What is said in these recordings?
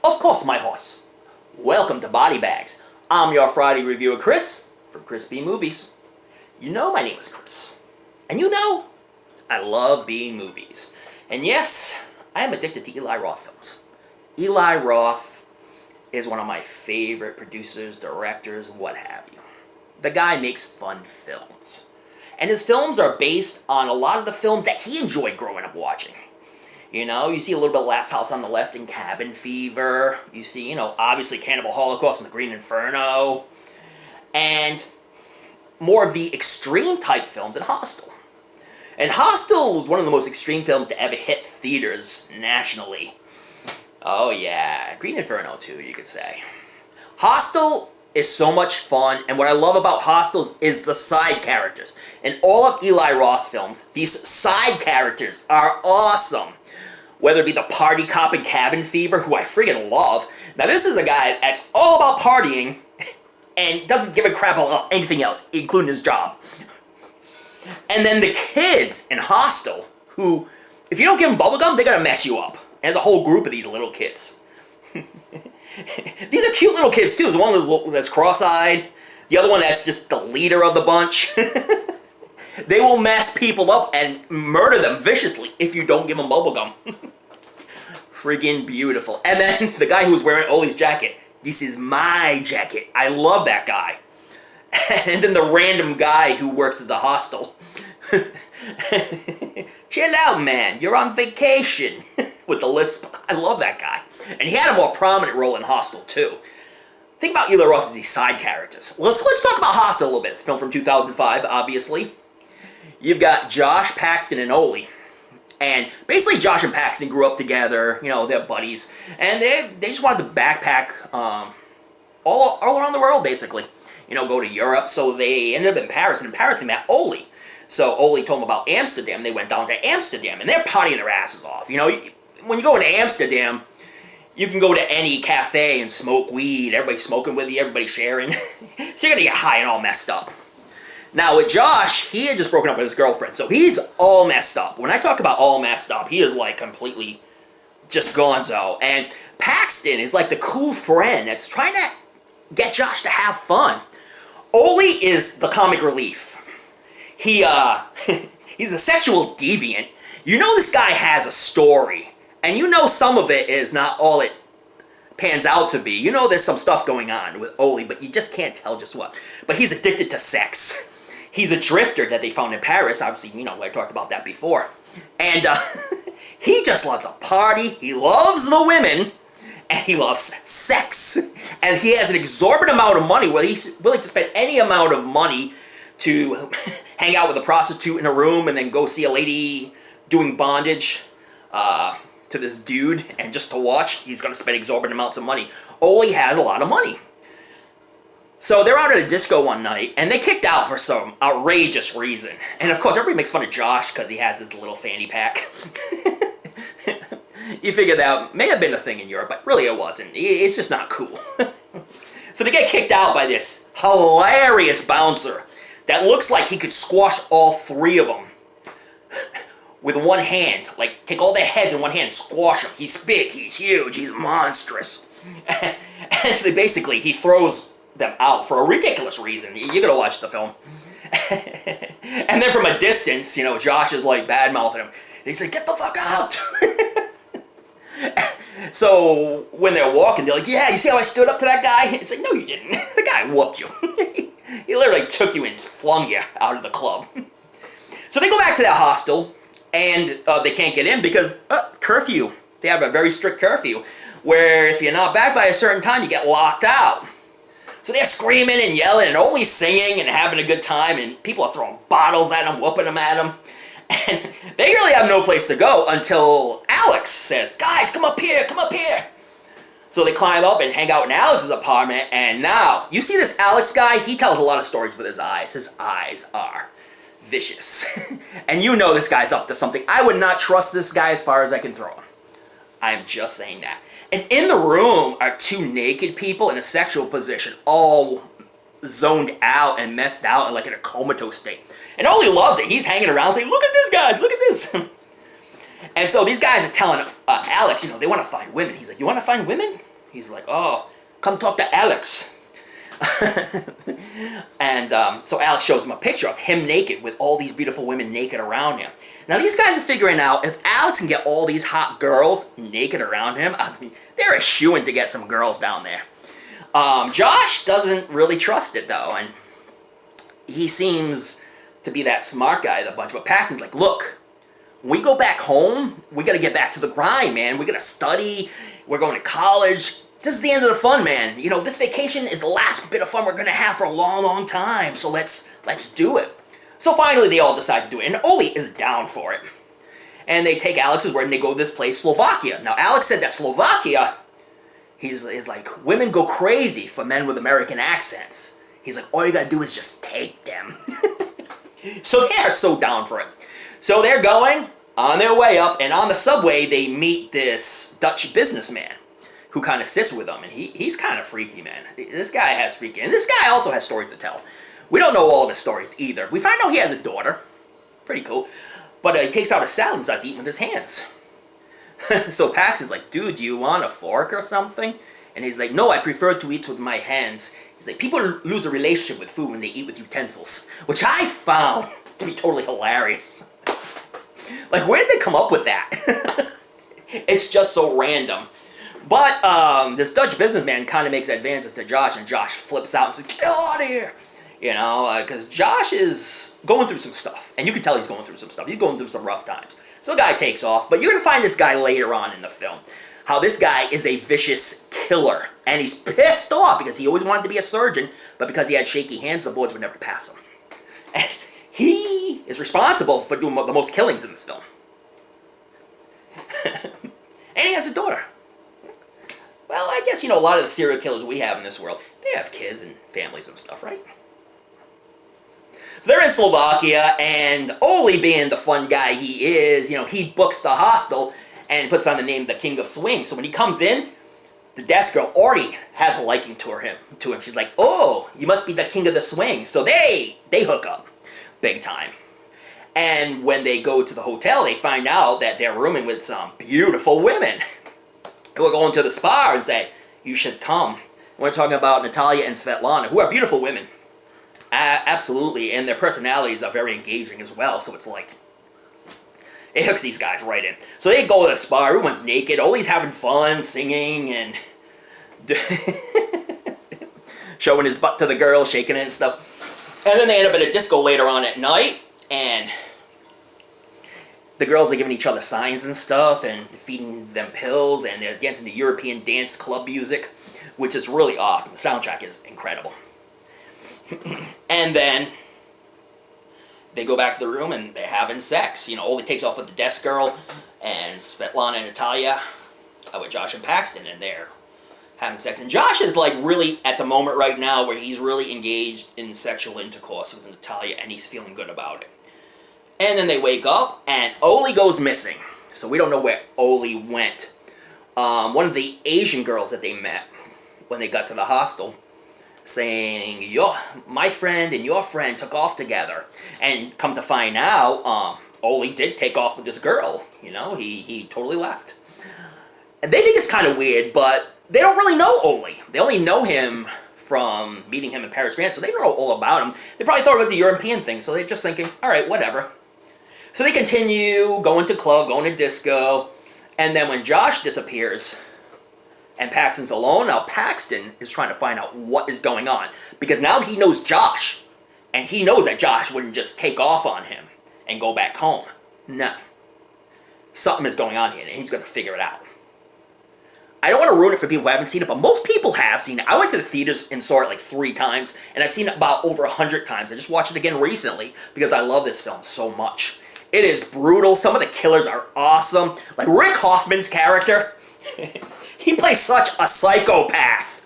Of course, my horse. Welcome to BodyBags. I'm your Friday reviewer, Chris, from Chris B Movies. You know my name is Chris. And you know, I love B movies. And yes, I am addicted to Eli Roth films. Eli Roth is one of my favorite producers, directors, what have you. The guy makes fun films. And his films are based on a lot of the films that he enjoyed growing up watching. You know, you see a little bit of Last House on the Left in Cabin Fever. You see, obviously Cannibal Holocaust and The Green Inferno. And more of the extreme type films in Hostel. And Hostel was one of the most extreme films to ever hit theaters nationally. Oh yeah, Green Inferno too, you could say. Hostel is so much fun, and what I love about Hostel is the side characters. In all of Eli Roth's films, these side characters are awesome. Whether it be the party cop in Cabin Fever, who I friggin' love. Now this is a guy that's all about partying and doesn't give a crap about anything else, including his job. And then the kids in Hostel, who, if you don't give them bubblegum, they're gonna mess you up. And there's a whole group of these little kids. These are cute little kids too. There's one that's cross-eyed, the other one that's just the leader of the bunch. They will mess people up and murder them viciously if you don't give them bubblegum. Friggin' beautiful. And then the guy who's wearing Oli's jacket. This is my jacket. I love that guy. And then the random guy who works at the hostel. Chill out, man. You're on vacation. With the lisp. I love that guy. And he had a more prominent role in Hostel, too. Think about Eli Roth as these side characters. Let's talk about Hostel a little bit. It's a film from 2005, obviously. You've got Josh, Paxton, and Oli. And basically Josh and Paxton grew up together, they're buddies. And they just wanted to backpack all around the world, basically. Go to Europe. So they ended up in Paris, and in Paris they met Oli. So Oli told them about Amsterdam. They went down to Amsterdam, and they're partying their asses off. When you go into Amsterdam, you can go to any cafe and smoke weed. Everybody's smoking with you, everybody's sharing. So you're going to get high and all messed up. Now with Josh, he had just broken up with his girlfriend, so he's all messed up. When I talk about all messed up, he is like completely just gonzo. And Paxton is like the cool friend that's trying to get Josh to have fun. Oli is the comic relief. He's a sexual deviant. This guy has a story. And some of it is not all it pans out to be. There's some stuff going on with Oli, but you just can't tell just what. But he's addicted to sex. He's a drifter that they found in Paris. Obviously, I talked about that before. And he just loves a party. He loves the women. And he loves sex. And he has an exorbitant amount of money, where he's willing to spend any amount of money to hang out with a prostitute in a room and then go see a lady doing bondage to this dude, and just to watch, he's going to spend exorbitant amounts of money. Oli has a lot of money. So they're out at a disco one night, and they kicked out for some outrageous reason. And of course, everybody makes fun of Josh because he has his little fanny pack. You figure that may have been a thing in Europe, but really it wasn't. It's just not cool. So they get kicked out by this hilarious bouncer that looks like he could squash all three of them with one hand. Like, take all their heads in one hand and squash them. He's big, he's huge, he's monstrous. And basically, he throws them out for a ridiculous reason. You gotta watch the film. And then from a distance, Josh is like bad-mouthing him. And he's like, get the fuck out! So when they're walking, they're like, yeah, you see how I stood up to that guy? It's like, no, you didn't. The guy whooped you. He literally took you and flung you out of the club. So they go back to that hostel, and they can't get in because curfew. They have a very strict curfew, where if you're not back by a certain time, you get locked out. So they're screaming and yelling and only singing and having a good time, and people are throwing bottles at them, whooping them at them. And they really have no place to go until Alex says, guys, come up here, come up here. So they climb up and hang out in Alex's apartment, and now, you see this Alex guy? He tells a lot of stories with his eyes. His eyes are vicious. And this guy's up to something. I would not trust this guy as far as I can throw him. I'm just saying that. And in the room are two naked people in a sexual position, all zoned out and messed out and like in a comatose state. And Oli loves it. He's hanging around saying, look at this, guys, look at this. And so these guys are telling Alex, they want to find women. He's like, you want to find women? He's like, oh, come talk to Alex. And so Alex shows him a picture of him naked with all these beautiful women naked around him. Now these guys are figuring out if Alex can get all these hot girls naked around him, I mean, they're a shoo-in to get some girls down there. Josh doesn't really trust it though, and he seems to be that smart guy of the bunch. But Paxton's like, look, when we go back home, we gotta get back to the grind, man. We gotta study. We're going to college. This is the end of the fun, man. You know, this vacation is the last bit of fun we're gonna have for a long, long time. So let's do it. So finally, they all decide to do it, and Oli is down for it. And they take Alex's word, and they go to this place, Slovakia. Now, Alex said that Slovakia, he's like, women go crazy for men with American accents. He's like, all you gotta do is just take them. So they are so down for it. So they're going on their way up, and on the subway, they meet this Dutch businessman who kind of sits with them, and he's kind of freaky, man. This guy has freaky, and this guy also has stories to tell. We don't know all of his stories either. We find out he has a daughter. Pretty cool. But he takes out a salad and starts eating with his hands. So Pax is like, dude, do you want a fork or something? And he's like, no, I prefer to eat with my hands. He's like, people lose a relationship with food when they eat with utensils. Which I found to be totally hilarious. Like, where did they come up with that? It's just so random. But this Dutch businessman kind of makes advances to Josh, and Josh flips out and says, get out of here! You know, because Josh is going through some stuff. And you can tell he's going through some stuff. He's going through some rough times. So the guy takes off. But you're going to find this guy later on in the film. How this guy is a vicious killer. And he's pissed off because he always wanted to be a surgeon. But because he had shaky hands, the boys would never pass him. And he is responsible for doing the most killings in this film. And he has a daughter. Well, I guess, you know, a lot of the serial killers we have in this world, they have kids and families and stuff, right? So they're in Slovakia, and Oli, being the fun guy he is, you know, he books the hostel and puts on the name the King of Swing. So when he comes in, the desk girl already has a liking to him. She's like, oh, you must be the King of the Swing. So they hook up big time. And when they go to the hotel, they find out that they're rooming with some beautiful women. Who are going to the spa and say, you should come. We're talking about Natalia and Svetlana, who are beautiful women. Absolutely, and their personalities are very engaging as well, so it's like, it hooks these guys right in. So they go to the spa, everyone's naked, always having fun, singing, and showing his butt to the girl, shaking it and stuff. And then they end up at a disco later on at night, and the girls are giving each other signs and stuff, and feeding them pills, and they're dancing to European dance club music, which is really awesome. The soundtrack is incredible. And then they go back to the room, and they're having sex. You know, Oli takes off with the desk girl, and Svetlana and Natalia with Josh and Paxton, and they're having sex. And Josh is, like, really at the moment right now where he's really engaged in sexual intercourse with Natalia, and he's feeling good about it. And then they wake up, and Oli goes missing. So we don't know where Oli went. One of the Asian girls that they met when they got to the hostel saying, my friend and your friend took off together. And come to find out, Oli did take off with this girl. You know, he totally left. And they think it's kind of weird, but they don't really know Oli. They only know him from meeting him in Paris, France, so they don't know all about him. They probably thought it was a European thing, so they're just thinking, all right, whatever. So they continue going to club, going to disco, and then when Josh disappears and Paxton's alone, now Paxton is trying to find out what is going on. Because now he knows Josh, and he knows that Josh wouldn't just take off on him and go back home. No. Something is going on here, and he's going to figure it out. I don't want to ruin it for people who haven't seen it, but most people have seen it. I went to the theaters and saw it like 3 times, and I've seen it about over 100 times. I just watched it again recently because I love this film so much. It is brutal. Some of the killers are awesome. Like Rick Hoffman's character, he plays such a psychopath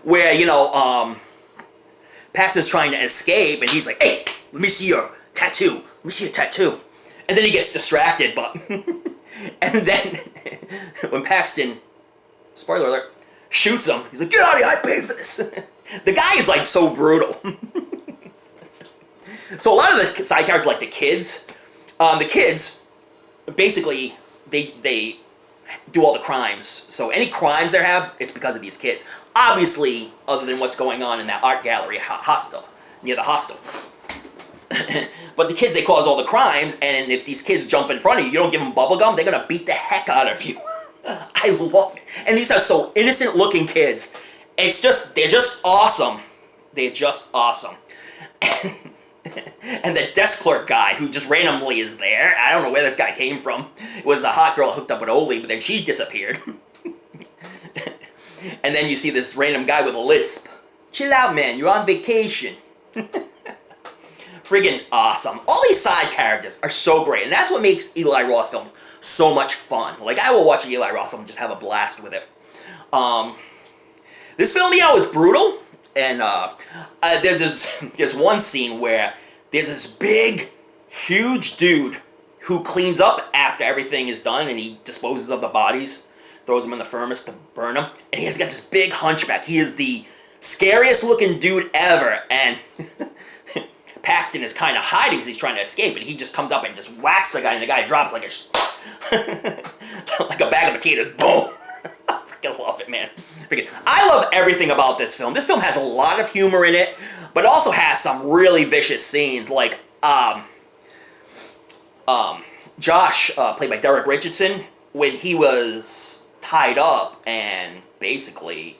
where, you know, Paxton's trying to escape, and he's like, hey, let me see your tattoo. Let me see your tattoo. And then he gets distracted, but... and then when Paxton... spoiler alert, shoots him. He's like, get out of here, I paid for this. The guy is, like, so brutal. So a lot of the side characters, like the kids, basically, they do all the crimes. So any crimes they have, it's because of these kids. Obviously, other than what's going on in that art gallery hostel, near the hostel. But the kids, they cause all the crimes, and if these kids jump in front of you, you don't give them bubble gum, they're going to beat the heck out of you. I love it. And these are so innocent looking kids. It's just, they're just awesome. They're just awesome. And the desk clerk guy who just randomly is there, I don't know where this guy came from. It was a hot girl hooked up with Oli, but then she disappeared. And then you see this random guy with a lisp. Chill out, man, you're on vacation. Friggin' awesome. All these side characters are so great, and that's what makes Eli Roth films so much fun. Like, I will watch an Eli Roth film and just have a blast with it. This film, is brutal, and there's one scene where there's this big, huge dude who cleans up after everything is done, and he disposes of the bodies, throws them in the furnace to burn them, and he has got this big hunchback. He is the scariest looking dude ever, and Paxton is kind of hiding because he's trying to escape, and he just comes up and just whacks the guy, and the guy drops like like a bag of potatoes. Boom! I freaking love it, man. I love everything about this film. This film has a lot of humor in it, but it also has some really vicious scenes, like Josh, played by Derek Richardson, when he was tied up and basically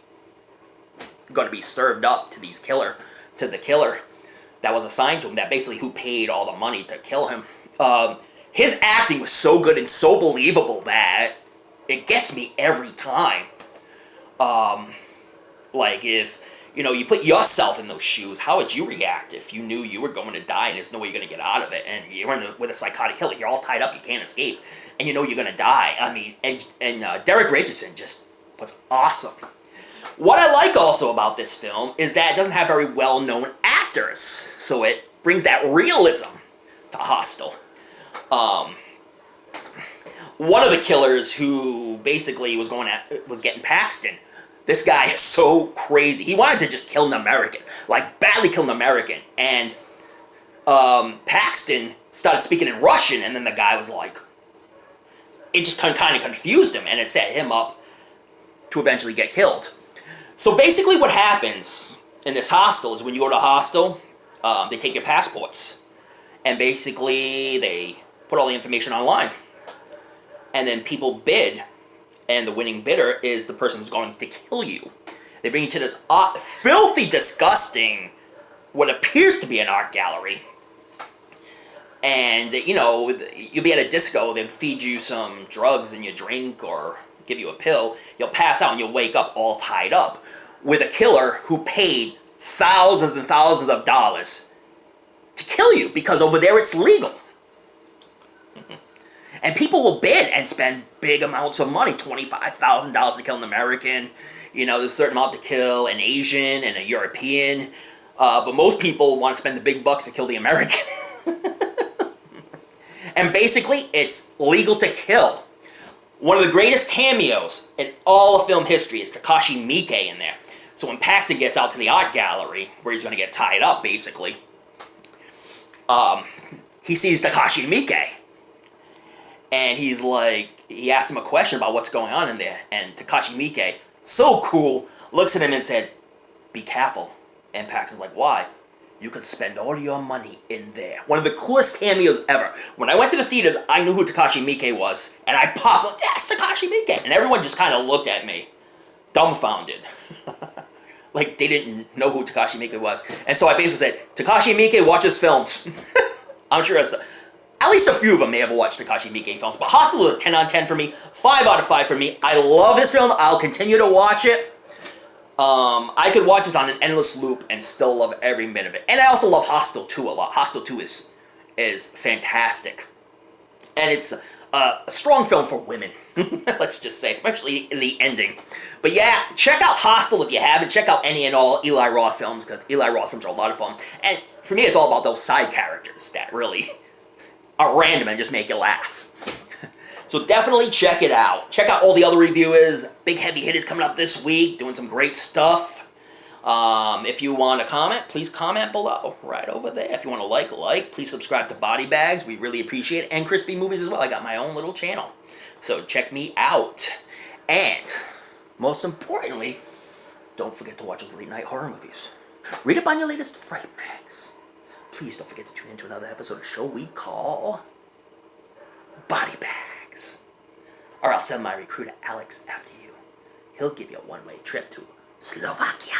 going to be served up to the killer that was assigned to him, that basically who paid all the money to kill him. His acting was so good and so believable that it gets me every time. Like, if, you put yourself in those shoes, how would you react if you knew you were going to die and there's no way you're going to get out of it, and you're with a psychotic killer, you're all tied up, you can't escape, and you know you're going to die? I mean, and Derek Richardson just was awesome. What I like also about this film is that it doesn't have very well-known actors, so it brings that realism to Hostel. One of the killers who basically was getting Paxton, this guy is so crazy. He wanted to just kill an American, like badly kill an American, and Paxton started speaking in Russian, and then the guy was like, it just kind of confused him, and it set him up to eventually get killed. So basically what happens in this hostel is when you go to a hostel, they take your passports, and basically they put all the information online, and then people bid, and the winning bidder is the person who's going to kill you. They bring you to this filthy, disgusting, what appears to be an art gallery, and you'll be at a disco, they'll feed you some drugs in your drink or give you a pill, you'll pass out and you'll wake up all tied up with a killer who paid thousands and thousands of dollars to kill you, because over there it's legal. And people will bid and spend big amounts of money, $25,000 to kill an American, there's a certain amount to kill an Asian and a European, but most people want to spend the big bucks to kill the American. And basically, it's legal to kill. One of the greatest cameos in all of film history is Takashi Miike in there. So when Paxton gets out to the art gallery, where he's going to get tied up, basically, he sees Takashi Miike. And he's like, he asks him a question about what's going on in there. And Takashi Miike, so cool, looks at him and said, "Be careful." And Paxton's like, "Why?" "You could spend all your money in there." One of the coolest cameos ever. When I went to the theaters, I knew who Takashi Miike was. And I popped, like, "That's Takashi Miike." And everyone just kind of looked at me, dumbfounded. Like, they didn't know who Takashi Miike was. And so I basically said, "Takashi Miike watches films." I'm sure at least a few of them may have watched Takashi Miike films. But Hostel is a 10 out of 10 for me. 5 out of 5 for me. I love this film. I'll continue to watch it. I could watch this on an endless loop and still love every minute of it. And I also love Hostel 2 a lot. Hostel 2 is fantastic. And it's a strong film for women. Let's just say, especially in the ending. But yeah, check out Hostel if you haven't. Check out any and all Eli Roth films, because Eli Roth films are a lot of fun. And for me, it's all about those side characters that really are random and just make you laugh. So definitely check it out. Check out all the other reviewers. Big heavy hitters coming up this week, doing some great stuff. If you want to comment, please comment below, right over there. If you want to like, please subscribe to BodyBags. We really appreciate it. And Crispy Movies as well. I got my own little channel. So check me out. And most importantly, don't forget to watch those late night horror movies. Read up on your latest Fright Mags. Please don't forget to tune into another episode of a show we call BodyBags. Or I'll send my recruiter Alex after you. He'll give you a one-way trip to Slovakia.